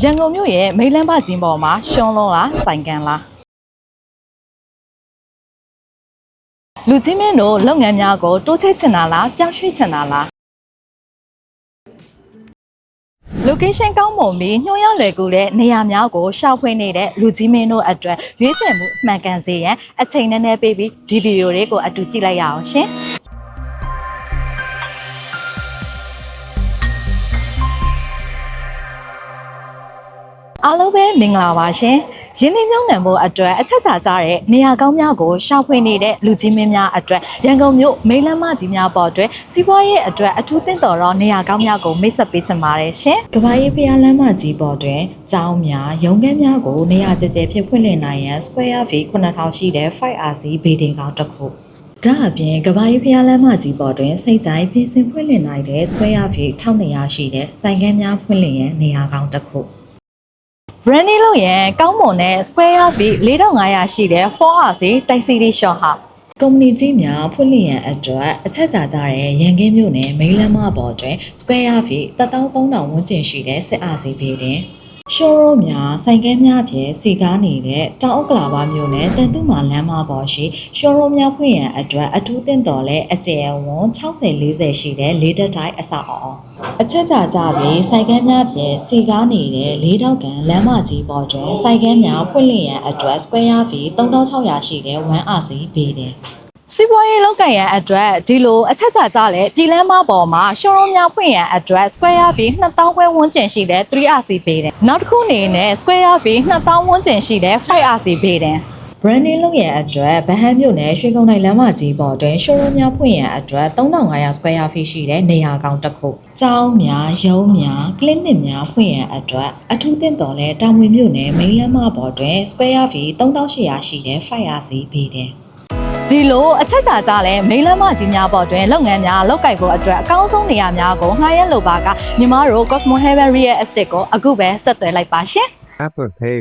ရန်ကုန်မြို့ရဲ့မိလန်းပကျင်းပေါ်မှာရှုံးလုံးလားစိုင်ကန်လားလူကြီးမင်းတို့လုပ်ငန်းများကိုတိုးချဲ့ချင်တာလားပြောင်းရွှေ့ချင်တာလား location ကောင်းမွန်ပြီးညှို့ရောက်လွယ်ကူတဲ့နေရာများကိုရှောက်ဖွင့်နေတဲ့လူကြီးမင်းတို့အတွက်ရွေးချယ်မှုမှန်ကန်စေရန်အချိန်နဲ့နဲ့ပေးပြီးဒီဗီဒီယိုလေးကိုအတူကြည့်လိုက်ရအောင်ရှင်အားလုံးပဲမင်္ဂလာပါရှင်ရင်းနှီးမြှုပ်နှံဖို့အတွက်အချက်ချာကြတဲ့နေရာကောင်းများကိုရှောက်ဖွင့်နေတဲ့လူကြီးမင်းများအတွက်ရန်ကုန်မြို့မိလန်းမကြီးများပေါ်အတွက်စီးပွားရေးအတွက်အထူးသင့်တော်သောနေရာကောင်းများကိုမိတ်ဆက်ပေးချင်ပါတယ်ရှင်ကဘာရေးဖျားလမ်းမကြီးပေါ်တွင်ကျောင်းများရုံးခန်းများကိုနေရာကျကျဖြစ်ဖွင့်လှစ်နိုင်ရန် square feet 9000ရှိတဲ့ 5RC ဘေဒင်ကောင်တစ်ခုဒါအပြင်ကဘာရေးဖျားလမ်းမကြီးပေါ်တွင်စိတ်ကြိုက်ပြင်ဆင်ဖွင့်လှစ်နိုင်တဲ့ square feet 1200ရှိတဲ့ဆိုင်ခန်းများဖွင့်လှစ်ရန်နေရာကောင်းတစ်ခုbranding လို့ရန်ကောင်းမွန်တဲ့ square feet 4500ရှိတဲ့ 4RC တိုက်စီတီ shop ဟာကုမ္ပဏီကြီးများဖွင့်လှစ်ရန်အတွက်အချက်ချာကြတဲ့ရန်ကင်းမြို့နယ်မိလန်းမပေါ်တွင် square feet 13000ဝန်းကျင်ရှိတဲ့ 10RC ဘေးတွင်showroom များဆိုင်ကန်းများဖြင့်စီကားနေတဲ့တောင်ဥက္ကလာပမြို့နယ်တန်တုမာလမ်းမပေါ်ရှိ showroom များဖွင့်ရန်အတွက်အထူးသင့်တော်လဲအကျယ်အဝန်း60-40ရှိတဲ့လေးတက်တိုင်းအဆောက်အအုံအချက်ချာကြပြီးဆိုင်ကန်းများဖြင့်စီကားနေတဲ့လေးတောက်ကန်လမ်းမကြီးပေါ်တွင်ဆိုင်ကန်းများဖွင့်လှစ်ရန်အတွက် square feet 3600ရှိတဲ့ 1RC ဘေးတွင်စီးပွားရေးလုပ်ကိုင်ရန်အတွက်ဒီလိုအချက်ချာကြလဲပြည်လမ်းမပေါ်မှာ showroom များဖွင့်ရန်အတွက် square feet 2000ခွဲဝန်းကျင်ရှိတဲ့ 3RC ဘေးတွင်နောက်တစ်ခုအနေနဲ့ square feet 2000ဝန်းကျင်ရှိတဲ့ 5RC ဘေးတွင်branding လုပ်ရန်အတွက်ဗဟန်းမြို့နယ်ရွှေကုန်းတိုင်းလမ်းမကြီးပေါ်တွင် showroom များဖွင့်ရန်အတွက်3500 square feet ရှိတဲ့နေရာကောင်းတစ်ခု။ကျောင်းများ၊ရုံးများ၊ကလနစ်များဖွင့်ရန်အတွက်အထူးသင့်တော်လဲတောင်ဝင်မြို့နယ်မိန်းလမ်းမပေါ်တွင် square feet 3800ရှိတဲ့ 5RC ဘေးတွင်ဒီလိုအချက်ချာကြလဲမိန်းလမ်းမကြီးများပေါ်တွင်လုပ်ငန်းများလုပ်ကိုင်ဖို့အတွက်အကောင်းဆုံးနေရာများကိုငှားရမ်းလိုပါကညီမတို့ Cosmo Heaven Real Estate ကိုအခုပဲဆက်သွယ်လိုက်ပါရှင်။ Apple Pay